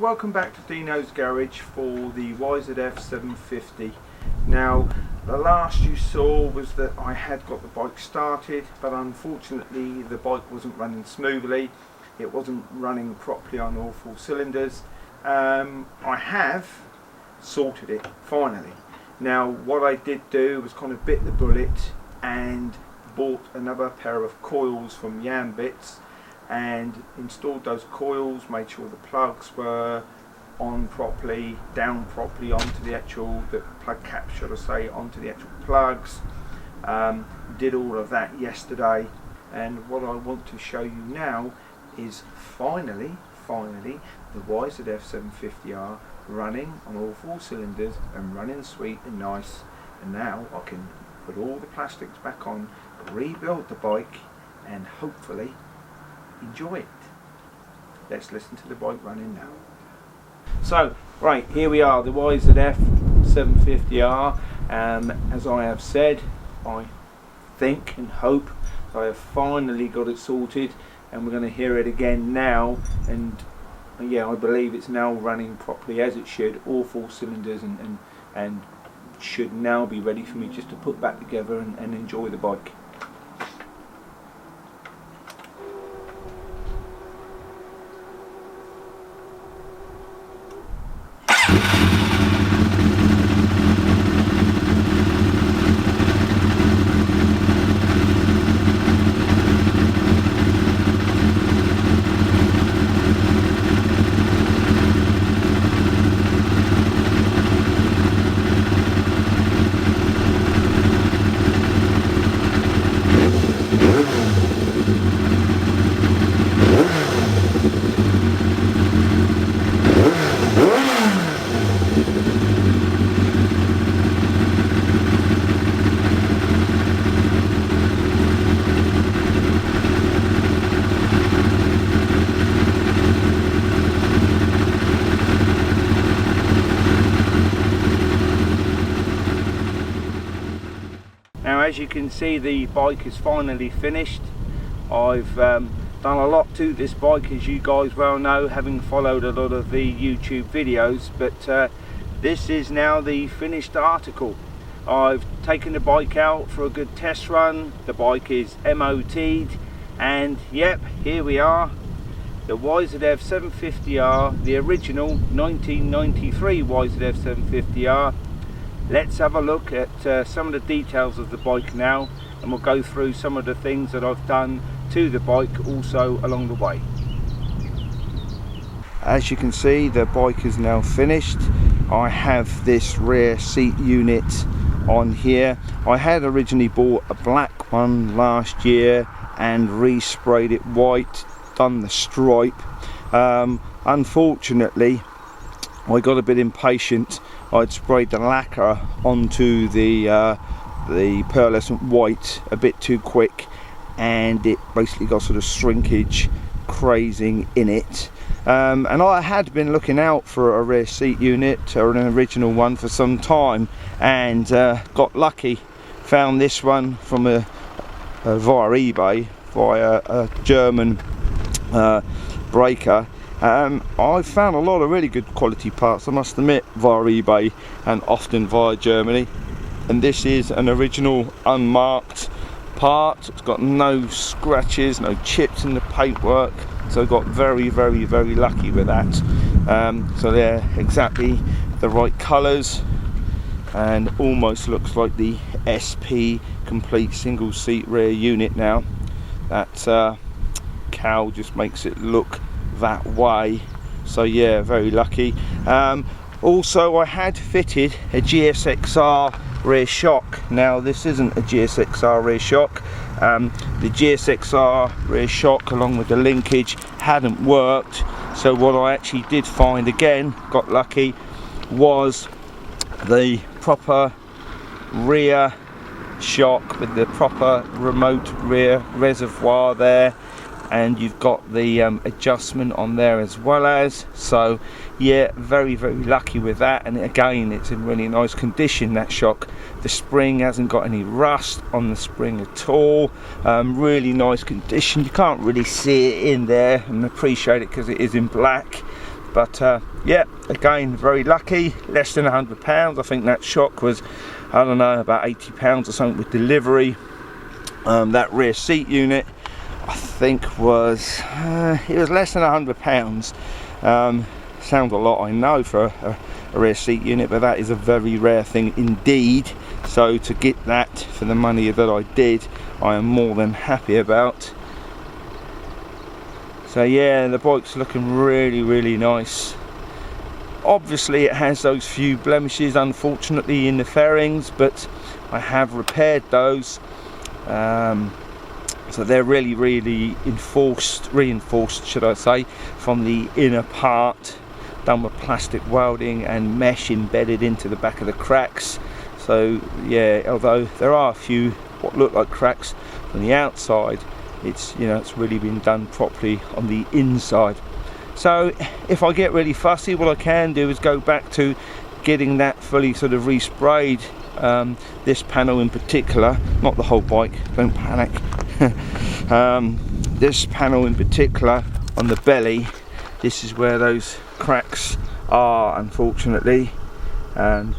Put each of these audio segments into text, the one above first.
welcome back to Deano's garage for the YZF750. Now, the last you saw was that I had got the bike started, but unfortunately the bike wasn't running smoothly. It wasn't running properly on all four cylinders. I have sorted it finally. Now, what I did do was kind of bit the bullet and bought another pair of coils from Yam Bits and installed those coils, made sure the plugs were on properly, down properly onto the plug cap, should I say, onto the actual plugs. Did all of that yesterday, and what I want to show you now is finally the YZF750R running on all four cylinders and running sweet and nice. And now I can put all the plastics back on, rebuild the bike, and hopefully enjoy it. Let's listen to the bike running now. So, right, here we are, the YZF750R. As I have said, I think and hope I have finally got it sorted, and we're going to hear it again now. And yeah, I believe it's now running properly as it should, all four cylinders, and should now be ready for me just to put back together and enjoy the bike. Now, as you can see, the bike is finally finished. I've done a lot to this bike, as you guys well know, having followed a lot of the YouTube videos, but this is now the finished article. I've taken the bike out for a good test run. The bike is MOT'd, and yep, here we are, the YZF750R, the original 1993 YZF750R. Let's have a look at some of the details of the bike now, and we'll go through some of the things that I've done to the bike also along the way. As you can see, the bike is now finished. I have this rear seat unit on here. I had originally bought a black one last year and resprayed it white, done the stripe. Unfortunately, I got a bit impatient. I'd sprayed the lacquer onto the pearlescent white a bit too quick, and it basically got sort of shrinkage crazing in it. And I had been looking out for a rear seat unit or an original one for some time, and got lucky, found this one from via eBay, via a German breaker. I've found a lot of really good quality parts, I must admit, via eBay and often via Germany. And this is an original unmarked part. It's got no scratches, no chips in the paintwork, so I got very lucky with that. So they're exactly the right colours, and almost looks like the SP complete single seat rear unit now. That cowl just makes it look that way, so yeah, very lucky. Also, I had fitted a Gsxr rear shock. Now, this isn't a Gsxr rear shock. The Gsxr rear shock along with the linkage hadn't worked, so what I actually did find, again, got lucky, was the proper rear shock with the proper remote rear reservoir there, and you've got the adjustment on there as well as, so yeah, very lucky with that. And again, it's in really nice condition, that shock. The spring hasn't got any rust on the spring at all. Really nice condition. You can't really see it in there and appreciate it because it is in black, But yeah, again, very lucky, less than £100. I think that shock was, I don't know, about £80 or something with delivery. That rear seat unit, I think was, it was less than £100. Sounds a lot, I know, for a rear seat unit, but that is a very rare thing indeed. So to get that for the money that I did, I am more than happy about. So yeah, the bike's looking really nice. Obviously it has those few blemishes, unfortunately, in the fairings, but I have repaired those. So they're really reinforced, should I say, from the inner part, done with plastic welding and mesh embedded into the back of the cracks. So yeah, although there are a few what look like cracks on the outside, it's, you know, it's really been done properly on the inside. So if I get really fussy, what I can do is go back to getting that fully sort of resprayed. This panel in particular, not the whole bike, don't panic. This panel in particular on the belly, this is where those cracks are, unfortunately.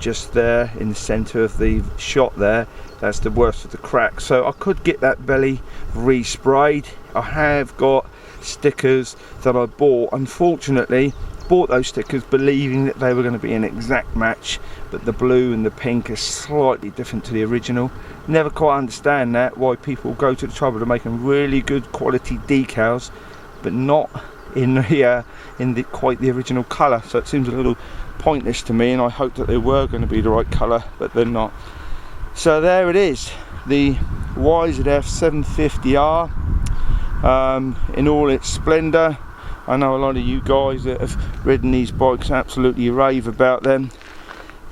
Just there in the center of the shot there, that's the worst of the cracks. So I could get that belly resprayed. I have got stickers that I bought. Unfortunately, bought those stickers believing that they were going to be an exact match, but the blue and the pink are slightly different to the original. Never quite understand that, why people go to the trouble of making really good quality decals but not in the quite the original colour. So it seems a little pointless to me, and I hoped that they were going to be the right colour, but they're not. So there it is, the YZF750R in all its splendour. I know a lot of you guys that have ridden these bikes absolutely rave about them.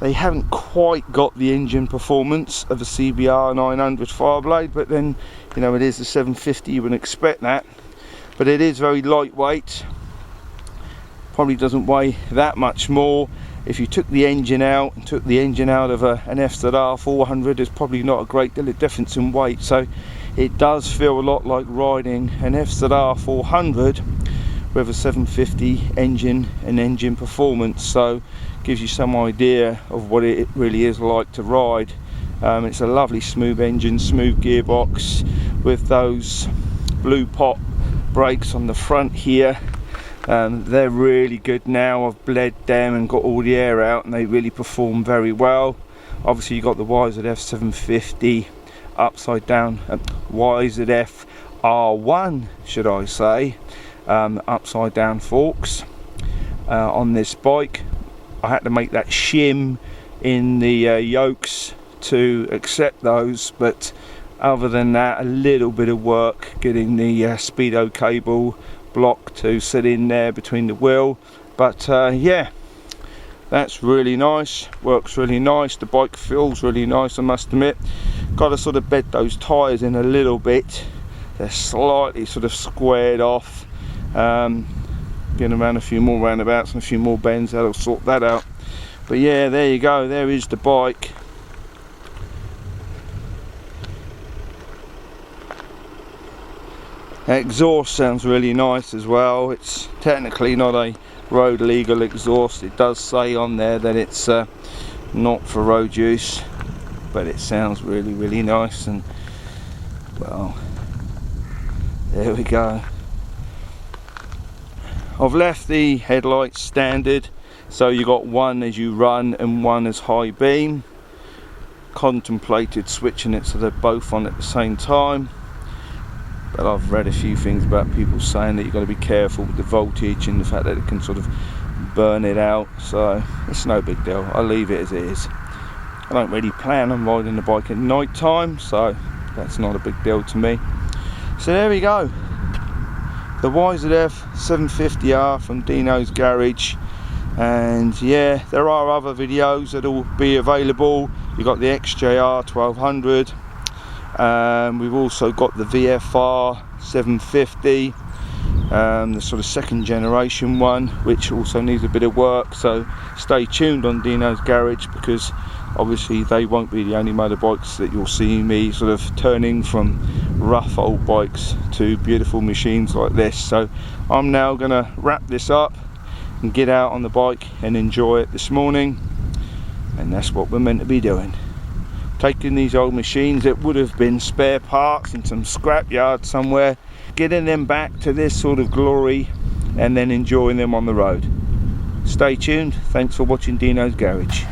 They haven't quite got the engine performance of a CBR 900 Fireblade, but then, you know, it is the 750, you wouldn't expect that. But it is very lightweight, probably doesn't weigh that much more. If you took the engine out and took the engine out of an Gsxr 400, there's probably not a great deal of difference in weight. So it does feel a lot like riding an Gsxr 400 with a 750 engine and engine performance. So gives you some idea of what it really is like to ride. It's a lovely smooth engine, smooth gearbox with those blue pot brakes on the front here. They're really good now. I've bled them and got all the air out, and they really perform very well. Obviously you've got the YZF750 upside down, YZF R1 should I say, upside down forks on this bike. I had to make that shim in the yokes to accept those, but other than that, a little bit of work getting the speedo cable block to sit in there between the wheel. But yeah, that's really nice, works really nice. The bike feels really nice, I must admit. Got to sort of bed those tyres in a little bit. They're slightly sort of squared off. Getting around a few more roundabouts and a few more bends, that'll sort that out. But yeah, there you go, there is the bike. Exhaust sounds really nice as well. It's technically not a road legal exhaust. It does say on there that it's not for road use, but it sounds really nice. And well, there we go. I've left the headlights standard, so you got one as you run and one as high beam. Contemplated switching it so they're both on at the same time, but I've read a few things about people saying that you've got to be careful with the voltage and the fact that it can sort of burn it out, so it's no big deal. I'll leave it as it is. I don't really plan on riding the bike at night time, so that's not a big deal to me. So there we go, the YZF750R from Deano's garage. And yeah, there are other videos that will be available. You've got the Gsxr 1200. We've also got the VFR 750, the sort of second generation one, which also needs a bit of work. So stay tuned on Deano's garage, because obviously they won't be the only motorbikes that you'll see me sort of turning from rough old bikes to beautiful machines like this. So I'm now going to wrap this up, and get out on the bike and enjoy it this morning. And that's what we're meant to be doing. Taking these old machines that would have been spare parts in some scrap yard somewhere, getting them back to this sort of glory, and then enjoying them on the road. Stay tuned. Thanks for watching Deano's Garage.